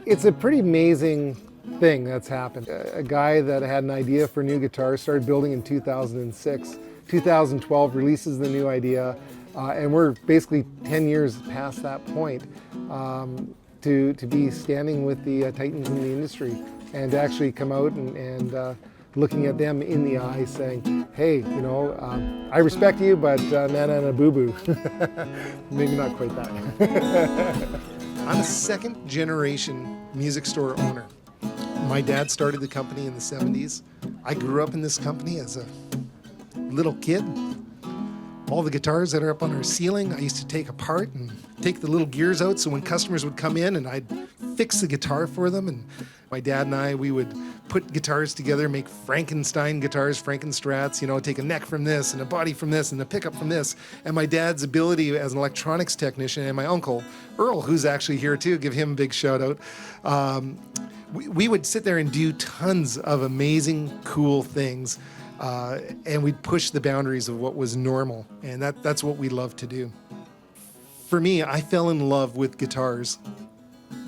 It's a pretty amazing thing that's happened. A guy that had an idea for a new guitar started building in 2006. 2012 releases the new idea, and we're basically 10 years past that point to be standing with the titans in the industry and to actually come out and looking at them in the eye saying, hey, you know, I respect you, but nana na boo-boo. Maybe not quite that. I'm a second generation music store owner. My dad started the company in the 70s. I grew up in this company as a little kid. All the guitars that are up on our ceiling, I used to take apart and take the little gears out so when customers would come in and I'd fix the guitar for them. And my dad and I, we would put guitars together, make Frankenstein guitars, Frankenstrats, you know, take a neck from this and a body from this and a pickup from this. And my dad's ability as an electronics technician and my uncle, Earl, who's actually here too, give him a big shout out. We would sit there and do tons of amazing, cool things. And we'd push the boundaries of what was normal. And that's what we love to do. For me, I fell in love with guitars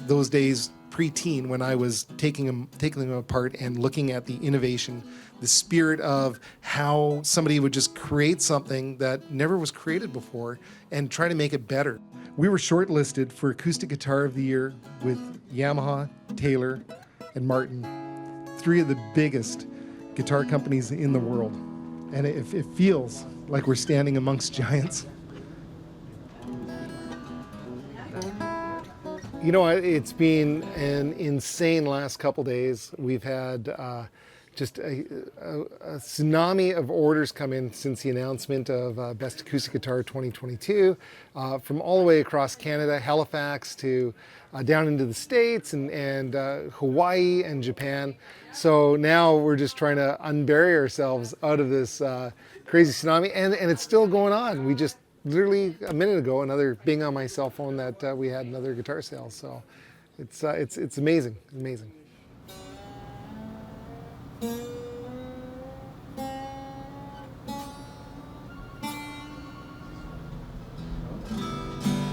those days pre-teen when I was taking them apart and looking at the innovation, the spirit of how somebody would just create something that never was created before and try to make it better. We were shortlisted for Acoustic Guitar of the Year with Yamaha, Taylor, and Martin, three of the biggest guitar companies in the world. And it feels like we're standing amongst giants. You know, it's been an insane last couple days. We've had just a tsunami of orders come in since the announcement of Best Acoustic Guitar 2022, from all the way across Canada, Halifax to down into the States and Hawaii and Japan. So now we're just trying to unbury ourselves out of this crazy tsunami, and it's still going on. We just literally a minute ago, another bing on my cell phone that we had another guitar sale. So it's amazing, amazing.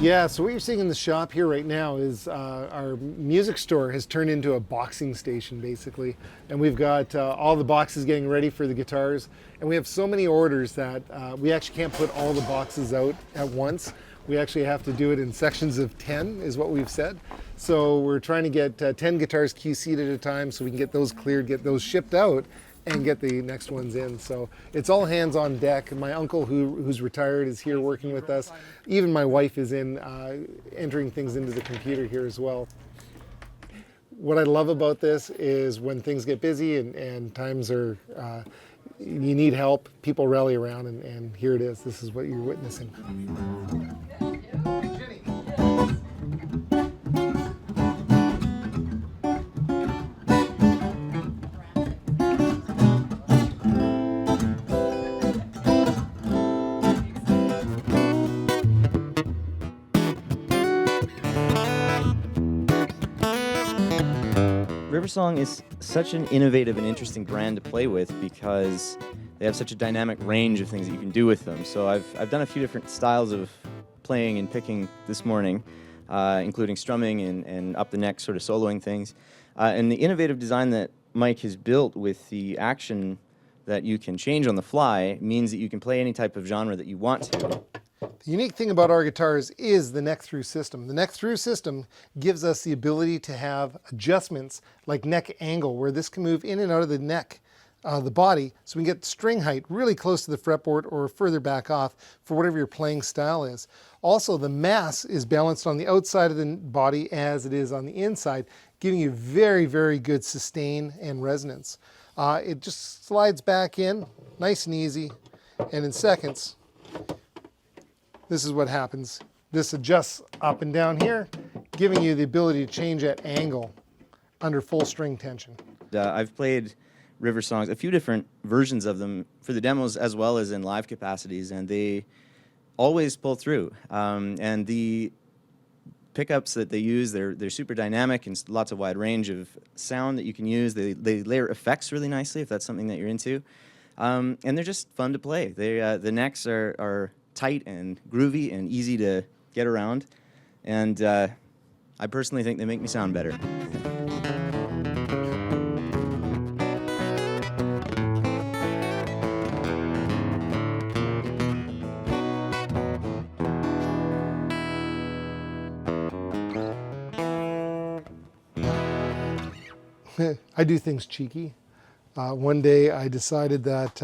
Yeah, so what you're seeing in the shop here right now is our music store has turned into a boxing station, basically. And we've got all the boxes getting ready for the guitars. And we have so many orders that we actually can't put all the boxes out at once. We actually have to do it in sections of 10 is what we've said. So we're trying to get 10 guitars QC'd at a time so we can get those cleared, get those shipped out, and get the next ones in. So it's all hands on deck. My uncle who's retired is here working with us. Even my wife is in entering things into the computer here as well. What I love about this is when things get busy and times are, you need help, people rally around and here it is. This is what you're witnessing. Riversong is such an innovative and interesting brand to play with because they have such a dynamic range of things that you can do with them. So I've done a few different styles of playing and picking this morning, including strumming and up the neck sort of soloing things. And the innovative design that Mike has built with the action that you can change on the fly means that you can play any type of genre that you want to. The unique thing about our guitars is the neck-through system. The neck-through system gives us the ability to have adjustments like neck angle, where this can move in and out of the neck, the body, so we can get string height really close to the fretboard or further back off for whatever your playing style is. Also, the mass is balanced on the outside of the body as it is on the inside, giving you very, very good sustain and resonance. It just slides back in, nice and easy, and in seconds, this is what happens. This adjusts up and down here, giving you the ability to change that angle under full string tension. I've played Riversongs, a few different versions of them for the demos as well as in live capacities, and they always pull through. And the pickups that they use, they're super dynamic and lots of wide range of sound that you can use. They layer effects really nicely if that's something that you're into. And they're just fun to play. The necks are tight and groovy and easy to get around. and I personally think they make me sound better. I do things cheeky. One day I decided that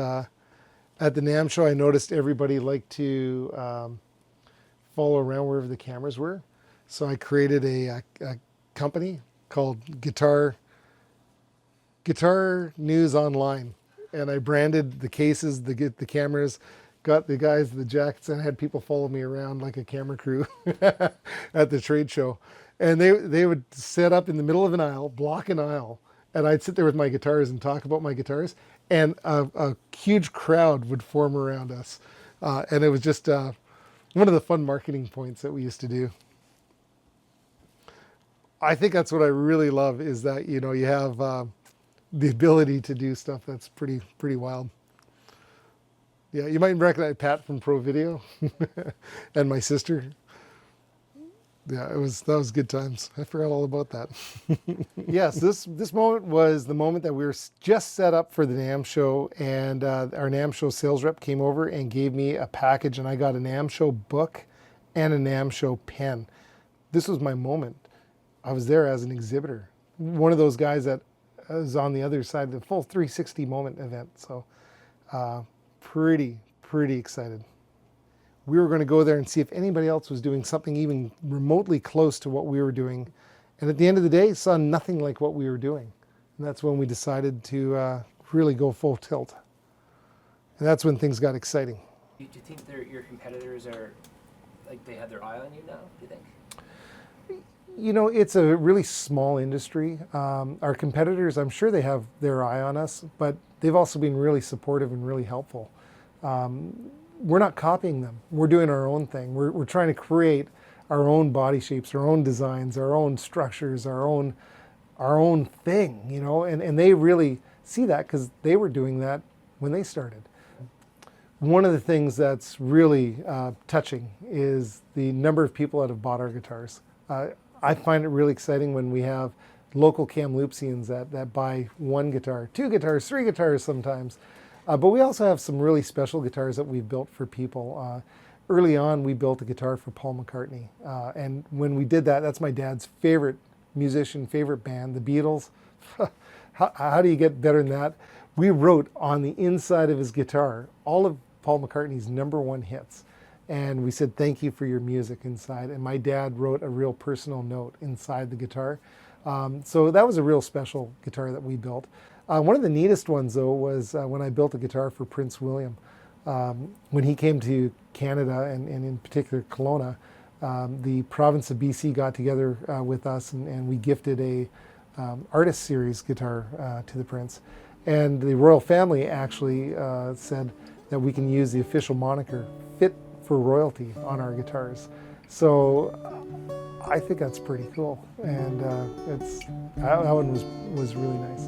at the NAMM show I noticed everybody liked to follow around wherever the cameras were. So I created a company called Guitar News Online. And I branded the cases, the cameras, got the guys the jackets, and I had people follow me around like a camera crew at the trade show. And they would set up in the middle of an aisle, block an aisle, and I'd sit there with my guitars and talk about my guitars, and a huge crowd would form around us. And it was just one of the fun marketing points that we used to do. I think that's what I really love, is that, you know, you have the ability to do stuff that's pretty wild. Yeah, you might recognize Pat from Pro Video and my sister. Yeah, that was good times. I forgot all about that. Yes, this moment was the moment that we were just set up for the NAMM show, and our NAMM show sales rep came over and gave me a package, and I got a NAMM show book and a NAMM show pen. This was my moment. I was there as an exhibitor, one of those guys that was on the other side of the full 360 moment event. So pretty excited. We were going to go there and see if anybody else was doing something even remotely close to what we were doing. And at the end of the day, saw nothing like what we were doing. And that's when we decided to really go full tilt. And that's when things got exciting. Do you think your competitors are, like, they have their eye on you now, do you think? You know, it's a really small industry. Our competitors, I'm sure they have their eye on us, but they've also been really supportive and really helpful. We're not copying them. We're doing our own thing. We're trying to create our own body shapes, our own designs, our own structures, our own thing, you know, and they really see that because they were doing that when they started. One of the things that's really touching is the number of people that have bought our guitars. I find it really exciting when we have local Kamloopsians that buy one guitar, two guitars, three guitars sometimes. But we also have some really special guitars that we've built for people. Early on, we built a guitar for Paul McCartney. And when we did that, that's my dad's favorite musician, favorite band, the Beatles. How do you get better than that? We wrote on the inside of his guitar all of Paul McCartney's #1 hits. And we said, thank you for your music inside. And my dad wrote a real personal note inside the guitar. So that was a real special guitar that we built. One of the neatest ones, though, was when I built a guitar for Prince William. When he came to Canada, and in particular Kelowna, the province of BC got together with us, and we gifted a Artist Series guitar to the Prince. And the royal family actually said that we can use the official moniker Fit for Royalty on our guitars. So I think that's pretty cool, and that one was really nice.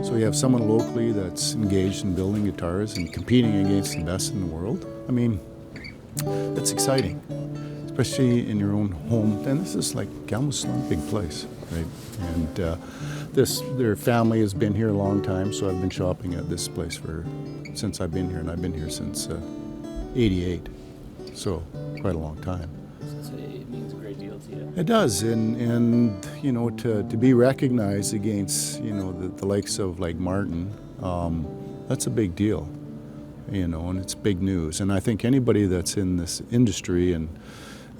So you have someone locally that's engaged in building guitars and competing against the best in the world. I mean, that's exciting, especially in your own home. And this is like Kamloops, not a big place, right? And their family has been here a long time, so I've been shopping at this place since I've been here, and I've been here since '88, so quite a long time. So it means a great deal to you. It does, and you know, to be recognized against, you know, the likes of like Martin, that's a big deal, you know, and it's big news. And I think anybody that's in this industry and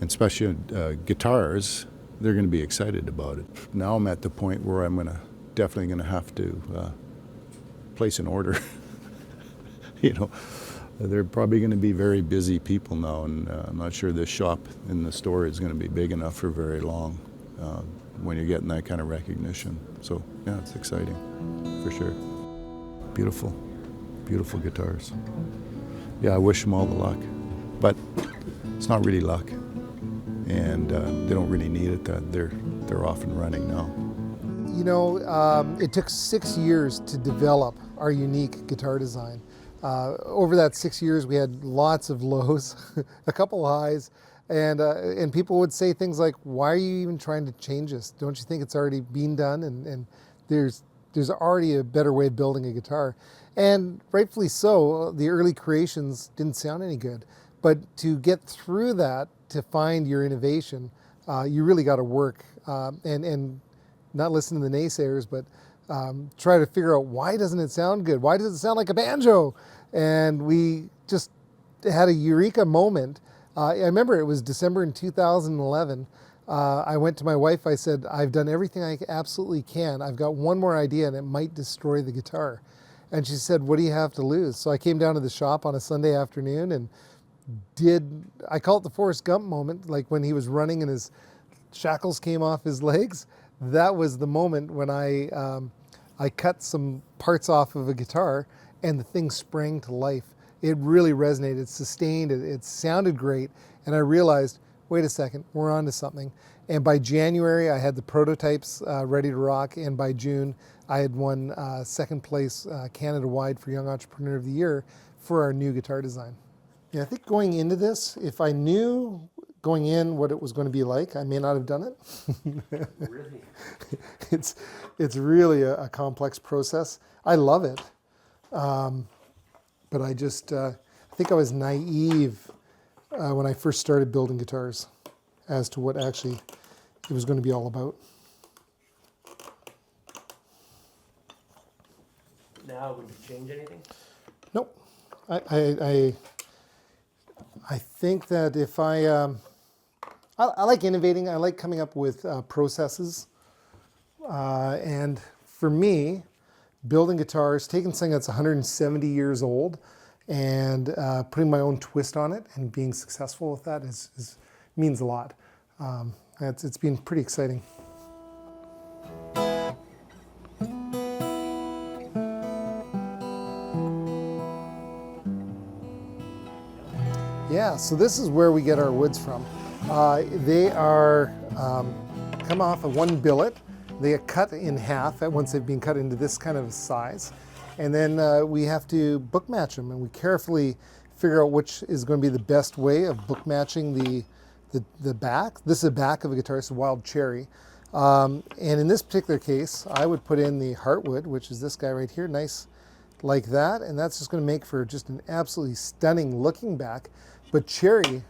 especially guitars, they're going to be excited about it. Now I'm at the point where I'm definitely going to have to place an order. You know, they're probably going to be very busy people now, and I'm not sure this shop in the store is going to be big enough for very long when you're getting that kind of recognition. So yeah, it's exciting for sure. Beautiful, beautiful guitars. Yeah, I wish them all the luck, but it's not really luck, and they don't really need it. That they're off and running now. You know, it took 6 years to develop our unique guitar design. Over that 6 years, we had lots of lows, a couple highs, and people would say things like, "Why are you even trying to change this? Don't you think it's already been done? And there's already a better way of building a guitar." And rightfully so. The early creations didn't sound any good, but to get through that, to find your innovation, you really got to work and not listen to the naysayers, but try to figure out, why doesn't it sound good? Why does it sound like a banjo? And we just had a Eureka moment. I remember it was December in 2011. I went to my wife, I said, "I've done everything I absolutely can. I've got one more idea and it might destroy the guitar." And she said, "What do you have to lose?" So I came down to the shop on a Sunday afternoon and I call it the Forrest Gump moment, like when he was running and his shackles came off his legs. That was the moment when I cut some parts off of a guitar and the thing sprang to life. It really resonated, sustained, it sounded great, and I realized, wait a second, we're on to something. And by January, I had the prototypes ready to rock, and by June, I had won second place Canada-wide for Young Entrepreneur of the Year for our new guitar design. Yeah, I think going into this, if I knew going in what it was going to be like, I may not have done it. Really? It's really a complex process. I love it, but I just think I was naive when I first started building guitars as to what actually it was going to be all about. Now, would you change anything? Nope. I think that if I like innovating. I like coming up with processes. And for me, building guitars, taking something that's 170 years old and putting my own twist on it and being successful with that means a lot. It's been pretty exciting. Yeah, so this is where we get our woods from. They are come off of one billet. They get cut in half once they've been cut into this kind of size. And then we have to book match them, and we carefully figure out which is going to be the best way of book matching the back. This is the back of a guitar, it's a wild cherry. And in this particular case, I would put in the heartwood, which is this guy right here, nice like that. And that's just going to make for just an absolutely stunning looking back. But cherry,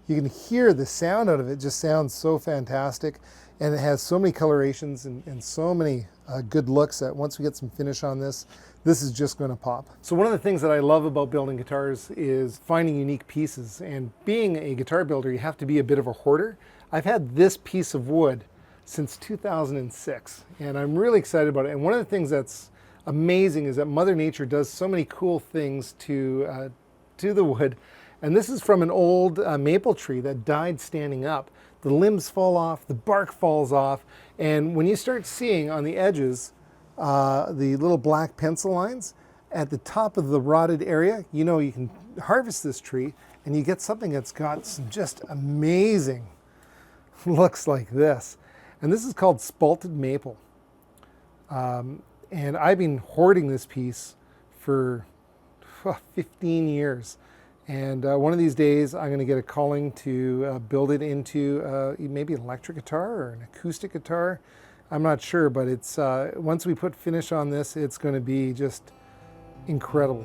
you can hear the sound out of it, it just sounds so fantastic. And it has so many colorations and so many good looks that once we get some finish on this, this is just going to pop. So one of the things that I love about building guitars is finding unique pieces. And being a guitar builder, you have to be a bit of a hoarder. I've had this piece of wood since 2006, and I'm really excited about it. And one of the things that's amazing is that Mother Nature does so many cool things to the wood. And this is from an old maple tree that died standing up. The limbs fall off, the bark falls off, and when you start seeing on the edges the little black pencil lines at the top of the rotted area, you know you can harvest this tree and you get something that's got some just amazing looks like this. And this is called spalted maple. And I've been hoarding this piece for 15 years. And one of these days, I'm going to get a calling to build it into maybe an electric guitar or an acoustic guitar. I'm not sure, but it's once we put finish on this, it's going to be just incredible.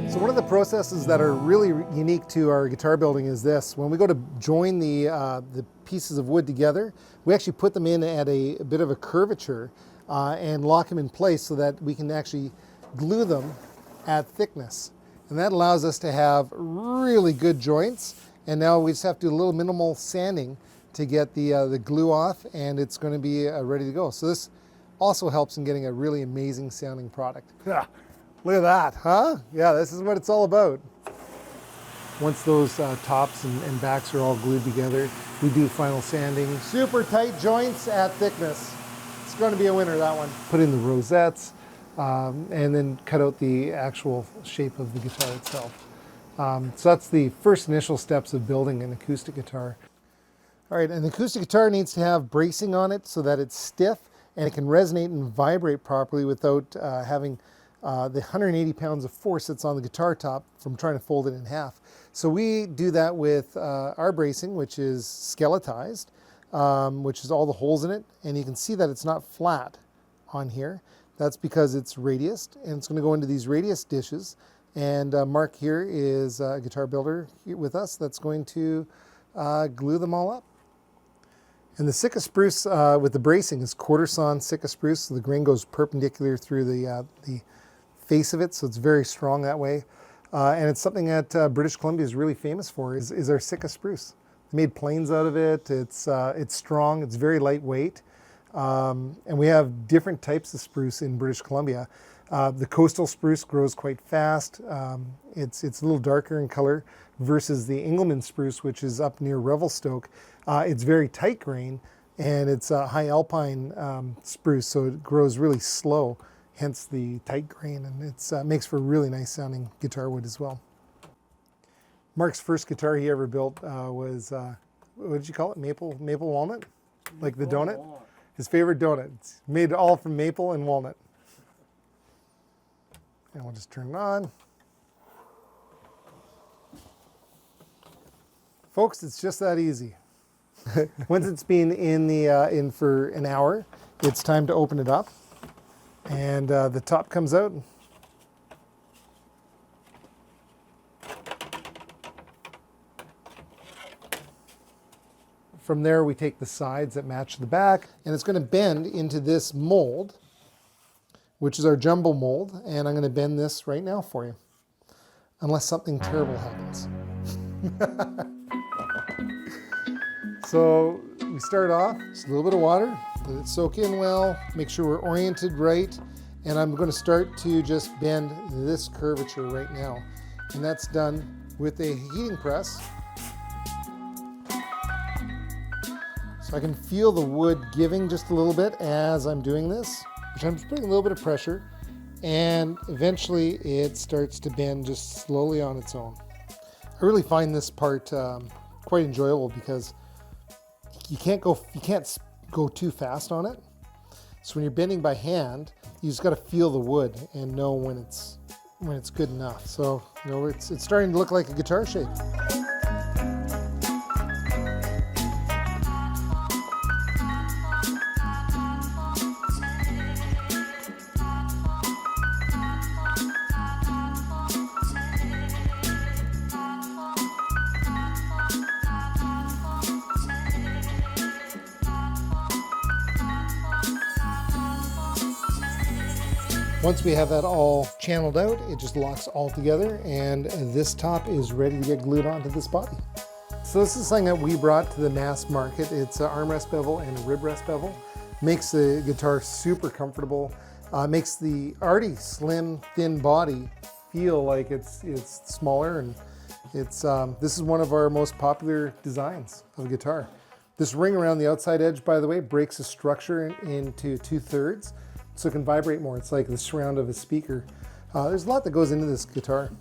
So one of the processes that are really unique to our guitar building is this. When we go to join the pieces of wood together, we actually put them in at a bit of a curvature and lock them in place so that we can actually glue them at thickness. And that allows us to have really good joints. And now we just have to do a little minimal sanding to get the glue off, and it's going to be ready to go. So this also helps in getting a really amazing sounding product. Yeah, look at that, huh? Yeah, this is what it's all about. Once those tops and backs are all glued together, we do final sanding. Super tight joints at thickness. It's going to be a winner, that one. Put in the rosettes and then cut out the actual shape of the guitar itself. So that's the first initial steps of building an acoustic guitar. All right, an acoustic guitar needs to have bracing on it so that it's stiff and it can resonate and vibrate properly without having the 180 pounds of force that's on the guitar top from trying to fold it in half. So we do that with our bracing, which is skeletized, which is all the holes in it. And you can see that it's not flat on here. That's because it's radiused, and it's going to go into these radius dishes. And Mark here is a guitar builder here with us that's going to glue them all up. And the Sitka spruce with the bracing is quarter sawn Sitka spruce, so the grain goes perpendicular through the face of it, so it's very strong that way. And it's something that British Columbia is really famous for, is our Sitka spruce. They made planes out of it. It's strong, it's very lightweight. And we have different types of spruce in British Columbia. The coastal spruce grows quite fast. It's a little darker in color versus the Engelmann spruce, which is up near Revelstoke. It's very tight grain, and it's a high alpine spruce, so it grows really slow, hence the tight grain, and it makes for a really nice sounding guitar wood as well. Mark's first guitar he ever built was, what did you call it, maple walnut? Like the donut? His favorite donut. It's made all from maple and walnut. And we'll just turn it on. Folks, it's just that easy. Once it's been in for an hour, it's time to open it up. And the top comes out. From there, we take the sides that match the back, and it's going to bend into this mold, which is our jumbo mold, and I'm going to bend this right now for you, unless something terrible happens. So we start off, just a little bit of water, let it soak in well, make sure we're oriented right, and I'm going to start to just bend this curvature right now. And that's done with a heating press. So I can feel the wood giving just a little bit as I'm doing this, which I'm just putting a little bit of pressure, and eventually it starts to bend just slowly on its own. I really find this part quite enjoyable because you can't go too fast on it. So when you're bending by hand, you just got to feel the wood and know when it's good enough. So it's starting to look like a guitar shape. Once we have that all channeled out, it just locks all together, and this top is ready to get glued onto this body. So this is something that we brought to the mass market. It's an armrest bevel and a rib rest bevel. Makes the guitar super comfortable. Makes the already slim, thin body feel like it's smaller, and this is one of our most popular designs of a guitar. This ring around the outside edge, by the way, breaks the structure into 2/3. So it can vibrate more. It's like the surround of a speaker. There's a lot that goes into this guitar.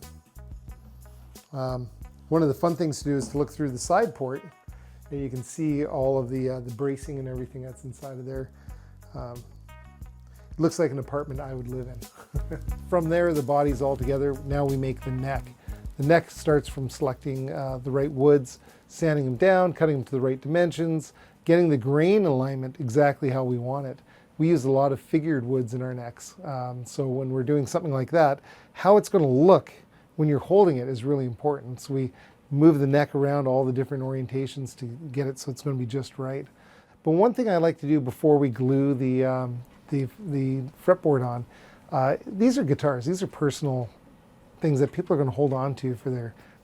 One of the fun things to do is to look through the side port, and you can see all of the bracing and everything that's inside of there. It looks like an apartment I would live in. From there, the body's all together. Now we make the neck. The neck starts from selecting the right woods, sanding them down, cutting them to the right dimensions, getting the grain alignment exactly how we want it. We use a lot of figured woods in our necks. So when we're doing something like that, how it's going to look when you're holding it is really important. So we move the neck around all the different orientations to get it so it's going to be just right. But one thing I like to do before we glue the fretboard on, these are guitars. These are personal things that people are going to hold on to for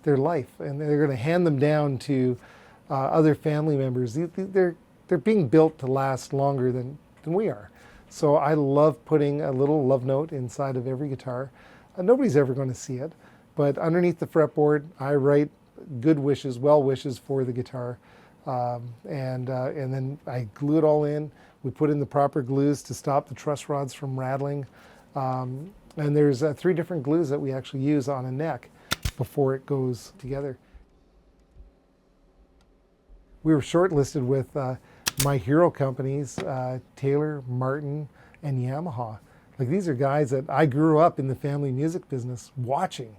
their life, and they're going to hand them down to other family members. They're being built to last longer than we are. So I love putting a little love note inside of every guitar. Nobody's ever going to see it, but underneath the fretboard, I write good wishes, well wishes for the guitar, and then I glue it all in. We put in the proper glues to stop the truss rods from rattling, and there's 3 different glues that we actually use on a neck. before it goes together. We were shortlisted with my hero companies, Taylor, Martin, and Yamaha. Like, these are guys that I grew up in the family music business watching.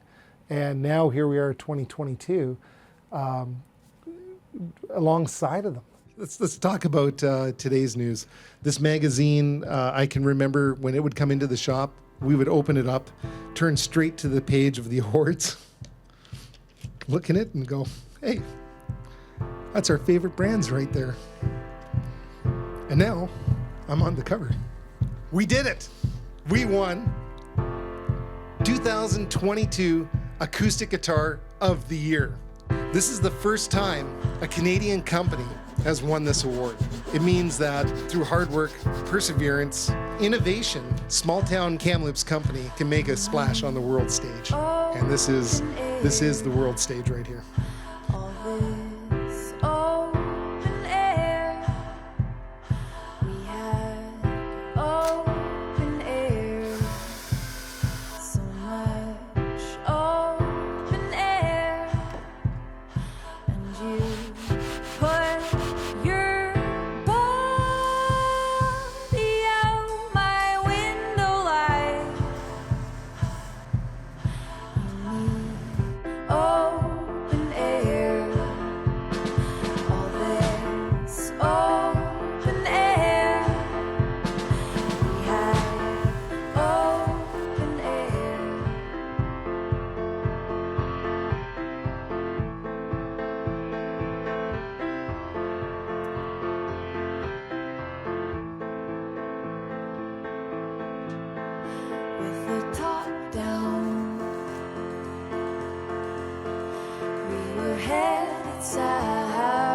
And now here we are, 2022, alongside of them. Let's talk about today's news. This magazine, I can remember when it would come into the shop, we would open it up, turn straight to the page of the awards, look in it and go, hey, that's our favorite brands right there. And now I'm on the cover. We did it. We won 2022 Acoustic Guitar of the Year. This is the first time a Canadian company has won this award. It means that through hard work, perseverance, innovation, small town Kamloops company can make a splash on the world stage. And this is the world stage right here. Headed south.